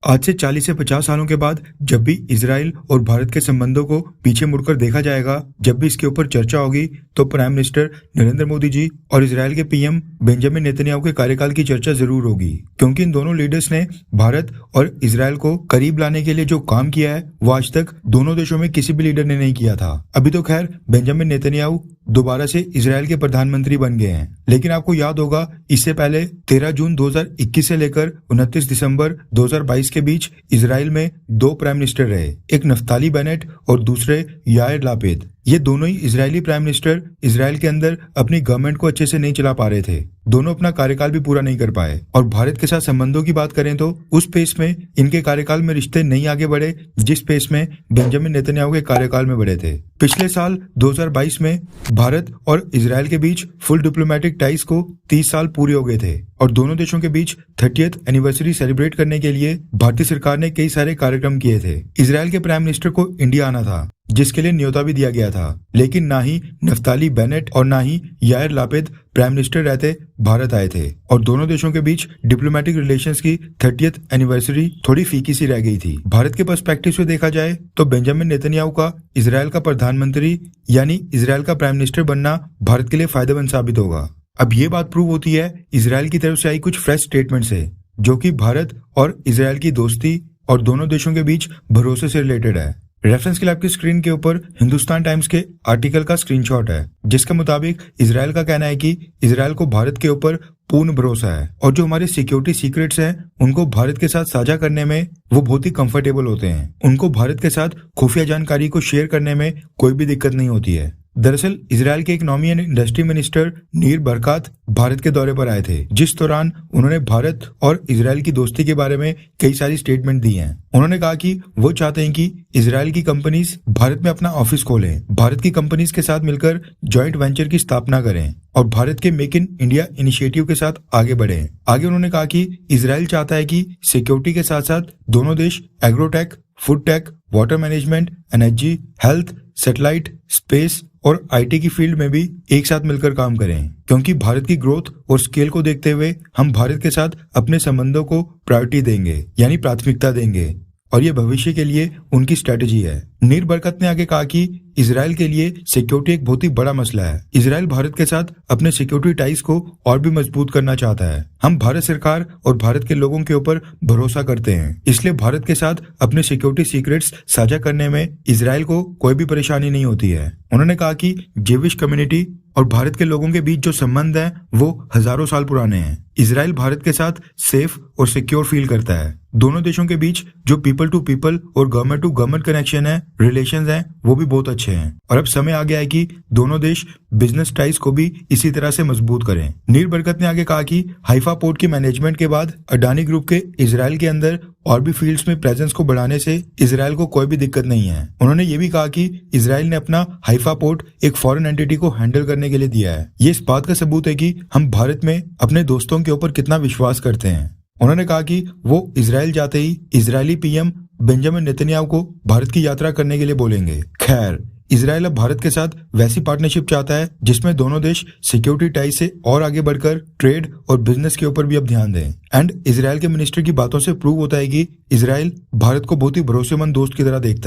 आज से 40 से 50 सालों के बाद जब भी इजराइल और भारत के संबंधों को पीछे मुड़कर देखा जाएगा, जब भी इसके ऊपर चर्चा होगी, तो प्राइम मिनिस्टर नरेंद्र मोदी जी और इजराइल के पीएम बेंजामिन नेतन्याहू के कार्यकाल की चर्चा जरूर होगी, क्योंकि इन दोनों लीडर्स ने भारत और इजराइल को करीब लाने के लिए जो काम किया है वो आज तक दोनों देशों में किसी भी लीडर ने नहीं किया था। अभी तो खैर बेंजामिन नेतन्याहू दोबारा से इजराइल के प्रधानमंत्री बन गए हैं, लेकिन आपको याद होगा इससे पहले 13 जून 2021 से लेकर 29 दिसंबर 2022 के बीच इजराइल में दो प्राइम मिनिस्टर रहे, एक नफ्ताली बेनेट और दूसरे यायर लापिड। ये दोनों ही इजरायली प्राइम मिनिस्टर इजराइल के अंदर अपनी गवर्नमेंट को अच्छे से नहीं चला पा रहे थे। दोनों अपना कार्यकाल भी पूरा नहीं कर पाए। और भारत के साथ संबंधों की बात करें तो उस पेस में इनके कार्यकाल में रिश्ते नहीं आगे बढ़े जिस पेस में बेंजामिन नेतन्याहू के कार्यकाल में बढ़े थे। पिछले साल 2022 में भारत और इजराइल के बीच फुल डिप्लोमेटिक टाइज को 30 साल पूरे हो गए थे और दोनों देशों के बीच 30th एनिवर्सरी सेलिब्रेट करने के लिए भारतीय सरकार ने कई सारे कार्यक्रम किए थे। इजराइल के प्राइम मिनिस्टर को इंडिया आना था, जिसके लिए न्योता भी दिया गया था, लेकिन ना ही नफ्ताली बेनेट और ना ही यायर लापिड प्राइम मिनिस्टर रहते भारत आए थे और दोनों देशों के बीच डिप्लोमेटिक रिलेशंस की 30th एनिवर्सरी थोड़ी फीकी सी रह गई थी। भारत के पर्सपेक्टिव से देखा जाए तो बेंजामिन नेतन्याहू का इजराइल का प्रधानमंत्री यानी इजराइल का प्राइम मिनिस्टर बनना भारत के लिए फायदेमंद साबित होगा। अब ये बात प्रूव होती है इजराइल की तरफ से आई कुछ फ्रेश स्टेटमेंट से, जो कि भारत और इजराइल की दोस्ती और दोनों देशों के बीच भरोसे से रिलेटेड है। रेफरेंस के लिए आपकी स्क्रीन के ऊपर हिंदुस्तान टाइम्स के आर्टिकल का स्क्रीनशॉट है, जिसके मुताबिक इजराइल का कहना है कि इजराइल को भारत के ऊपर पूर्ण भरोसा है और जो हमारे सिक्योरिटी सीक्रेट्स हैं उनको भारत के साथ साझा करने में वो बहुत ही कंफर्टेबल होते हैं। उनको भारत के साथ खुफिया जानकारी को शेयर करने में कोई भी दिक्कत नहीं होती है। दरअसल इजराइल के इकोनॉमी एंड इंडस्ट्री मिनिस्टर नीर बरकात भारत के दौरे पर आए थे, जिस दौरान उन्होंने भारत और इजराइल की दोस्ती के बारे में कई सारी स्टेटमेंट दी हैं। उन्होंने कहा कि वो चाहते हैं कि इजराइल की कंपनीज भारत में अपना ऑफिस खोलें, भारत की कंपनीज के साथ मिलकर जॉइंट वेंचर की स्थापना करें और भारत के मेक इन इंडिया इनिशिएटिव के साथ आगे बढ़ें। आगे उन्होंने कहा कि इजराइल चाहता है कि सिक्योरिटी के साथ साथ दोनों देश agrotech, food tech, water management, energy, health, satellite, space और आईटी की फील्ड में भी एक साथ मिलकर काम करें, क्योंकि भारत की ग्रोथ और स्केल को देखते हुए हम भारत के साथ अपने संबंधों को प्रायोरिटी देंगे, यानी प्राथमिकता देंगे, और ये भविष्य के लिए उनकी स्ट्रेटेजी है। नीर बरकत ने आगे कहा कि इजराइल के लिए सिक्योरिटी एक बहुत ही बड़ा मसला है। इजराइल भारत के साथ अपने सिक्योरिटी टाइज को और भी मजबूत करना चाहता है। हम भारत सरकार और भारत के लोगों के ऊपर भरोसा करते हैं, इसलिए भारत के साथ अपने सिक्योरिटी सीक्रेट्स साझा करने में इजराइल को कोई भी परेशानी नहीं होती है। उन्होंने कहा कि जेविश कम्युनिटी और भारत के लोगों के बीच जो संबंध है वो हजारों साल पुराने हैं। इजराइल भारत के साथ सेफ और सिक्योर फील करता है। दोनों देशों के बीच जो पीपल टू पीपल और गवर्नमेंट टू गवर्नमेंट कनेक्शन है, रिलेशंस हैं, वो भी बहुत अच्छे हैं और अब समय आ गया है कि दोनों देश बिजनेस टाइज को भी इसी तरह से मजबूत करें। नीर बरकत ने आगे कहा कि हाइफा पोर्ट की मैनेजमेंट के बाद अडानी ग्रुप के इजराइल के अंदर और भी फील्ड्स में प्रेजेंस को बढ़ाने से इजराइल को कोई भी दिक्कत नहीं है। उन्होंने ये भी कहा कि इजराइल ने अपना हाइफा पोर्ट एक फॉरेन एंटिटी को हैंडल करने के लिए दिया है। ये इस बात का सबूत है कि हम भारत में अपने दोस्तों के ऊपर कितना विश्वास करते हैं। उन्होंने कहा कि वो इजराइल जाते ही इजरायली पीएम बेंजामिन नेतन्याहू को भारत की यात्रा करने के लिए बोलेंगे। खैर, इजराइल अब भारत के साथ वैसी पार्टनरशिप चाहता है जिसमें दोनों देश सिक्योरिटी टाइज से और आगे बढ़कर ट्रेड और बिजनेस के ऊपर भी अब ध्यान दें। एंड इजराइल के मिनिस्टर की बातों से प्रूव होता है कि इजराइल भारत को बहुत ही भरोसेमंद दोस्त की तरह देखता है।